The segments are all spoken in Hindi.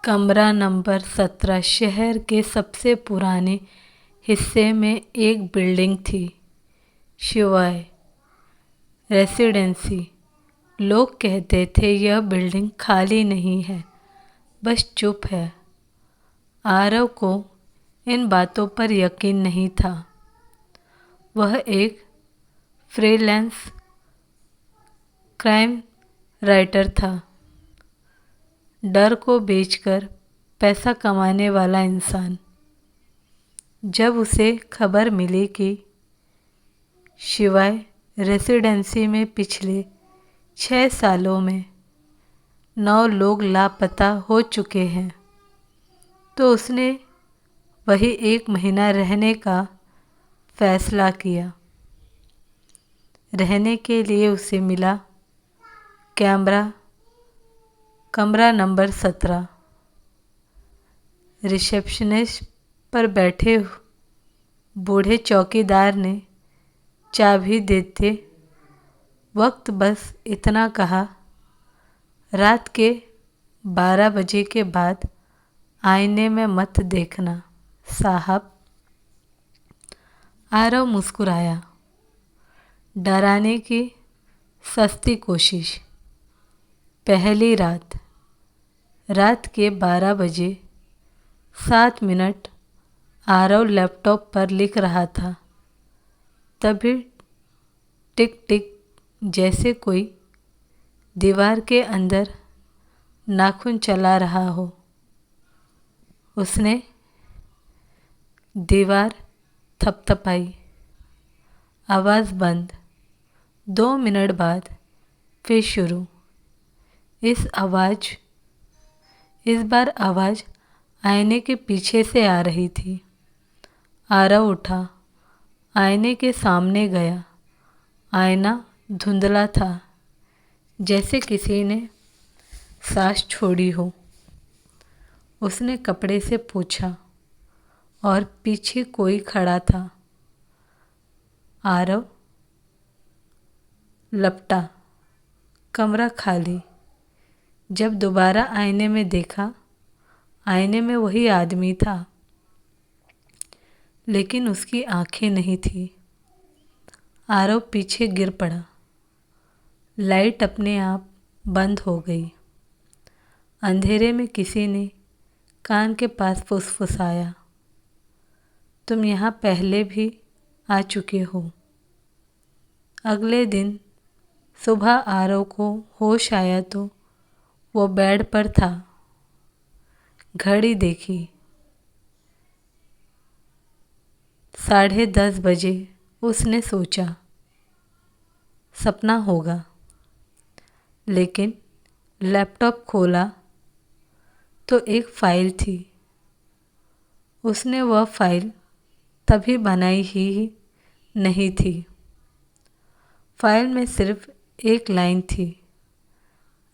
कमरा नंबर 17 शहर के सबसे पुराने हिस्से में एक बिल्डिंग थी, शिवाय रेसिडेंसी। लोग कहते थे यह बिल्डिंग खाली नहीं है, बस चुप है। आरव को इन बातों पर यकीन नहीं था। वह एक फ्रीलांस क्राइम राइटर था, डर को बेचकर पैसा कमाने वाला इंसान। जब उसे खबर मिली कि शिवाय रेसिडेंसी में पिछले 6 सालों में 9 लोग लापता हो चुके हैं, तो उसने वही 1 महीना रहने का फैसला किया। रहने के लिए उसे मिला कमरा नंबर 17। रिसेप्शनिस्ट पर बैठे बूढ़े चौकीदार ने चाबी देते वक्त बस इतना कहा, रात के 12 बजे के बाद आईने में मत देखना साहब। आरव मुस्कुराया। डराने की सस्ती कोशिश। पहली रात के 12 बजे 7 मिनट आरव लैपटॉप पर लिख रहा था। तभी टिक टिक जैसे कोई दीवार के अंदर नाखून चला रहा हो। उसने दीवार थपथपाई। आवाज़ बंद। 2 मिनट बाद फिर शुरू। इस बार आवाज़ आईने के पीछे से आ रही थी। आरव उठा, आईने के सामने गया। आईना धुंधला था, जैसे किसी ने सांस छोड़ी हो। उसने कपड़े से पोंछा और पीछे कोई खड़ा था। आरव लपटा, कमरा खाली। जब दोबारा आईने में देखा, आईने में वही आदमी था, लेकिन उसकी आंखें नहीं थी। आरव पीछे गिर पड़ा। लाइट अपने आप बंद हो गई। अंधेरे में किसी ने कान के पास फुसफुसाया, तुम यहाँ पहले भी आ चुके हो। अगले दिन सुबह आरव को होश आया तो वो बेड पर था। घड़ी देखी, 10:30 बजे। उसने सोचा सपना होगा, लेकिन लैपटॉप खोला तो एक फाइल थी। उसने वह फाइल तभी बनाई ही नहीं थी। फाइल में सिर्फ एक लाइन थी,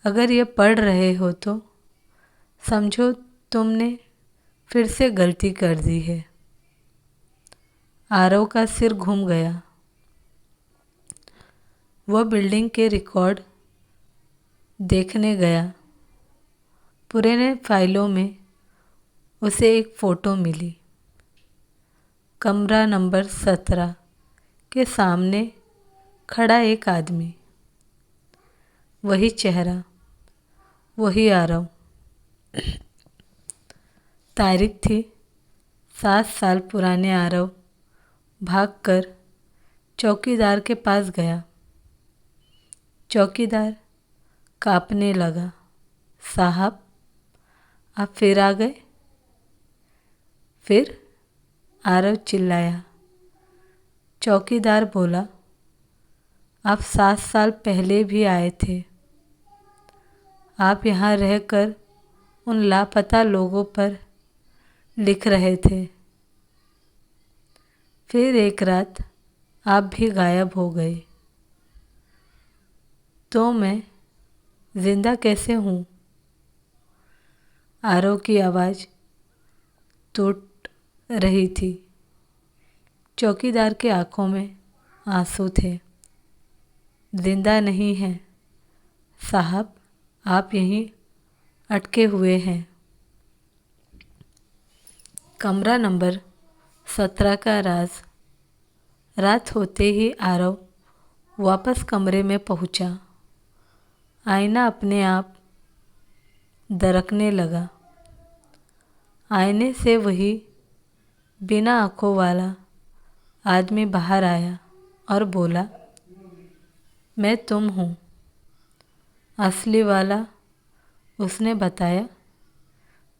अगर ये पढ़ रहे हो तो समझो तुमने फिर से गलती कर दी है। आरव का सिर घूम गया। वह बिल्डिंग के रिकॉर्ड देखने गया। पुराने फाइलों में उसे एक फ़ोटो मिली। कमरा नंबर 17 के सामने खड़ा एक आदमी। वही चेहरा, वही आरव। तारीख थी 7 साल पुराने। आरव भागकर चौकीदार के पास गया। चौकीदार कांपने लगा। साहब, आप फिर आ गए? फिर? आरव चिल्लाया। चौकीदार बोला, आप 7 साल पहले भी आए थे। आप यहाँ रहकर उन लापता लोगों पर लिख रहे थे। फिर एक रात आप भी गायब हो गए। तो मैं जिंदा कैसे हूँ? आरव की आवाज़ टूट रही थी। चौकीदार के आंखों में आंसू थे। जिंदा नहीं हैं साहब, आप यहीं अटके हुए हैं। कमरा नंबर 17 का राज। रात होते ही आरव वापस कमरे में पहुंचा। आईना अपने आप दरकने लगा। आईने से वही बिना आंखों वाला आदमी बाहर आया और बोला, मैं तुम हूँ। असली वाला, उसने बताया।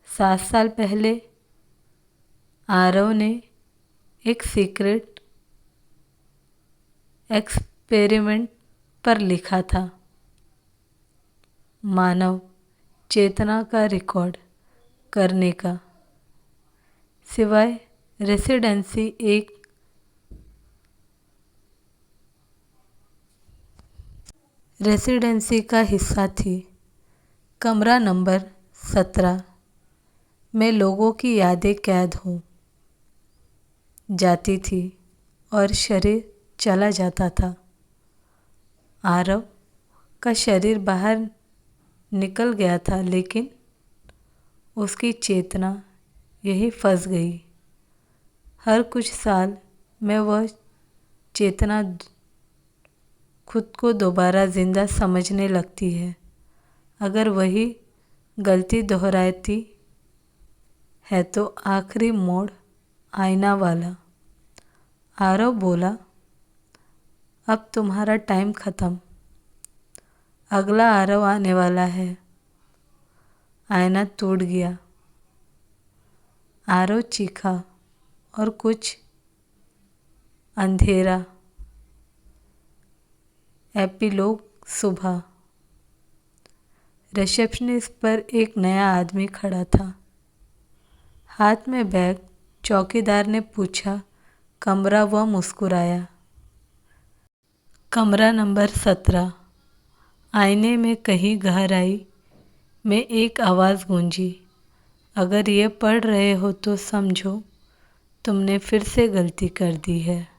7 साल पहले आरव ने एक सीक्रेट एक्सपेरिमेंट पर लिखा था, मानव चेतना का रिकॉर्ड करने का। सिवाय रेसिडेंसी का हिस्सा थी। कमरा नंबर 17 में लोगों की यादें कैद हो जाती थी और शरीर चला जाता था। आरव का शरीर बाहर निकल गया था, लेकिन उसकी चेतना यही फंस गई। हर कुछ साल में वह चेतना खुद को दोबारा जिंदा समझने लगती है। अगर वही गलती दोहराती है तो आखिरी मोड़ आईना वाला। आरव बोला, अब तुम्हारा टाइम खत्म। अगला आरव आने वाला है। आईना टूट गया। आरव चीखा और कुछ अंधेरा। एपिलोग सुबह। रिसेप्शनिस्ट पर एक नया आदमी खड़ा था, हाथ में बैग। चौकीदार ने पूछा कमरा। वह मुस्कुराया। कमरा नंबर 17। आईने में कहीं गहराई में एक आवाज़ गूंजी, अगर ये पढ़ रहे हो तो समझो तुमने फिर से गलती कर दी है।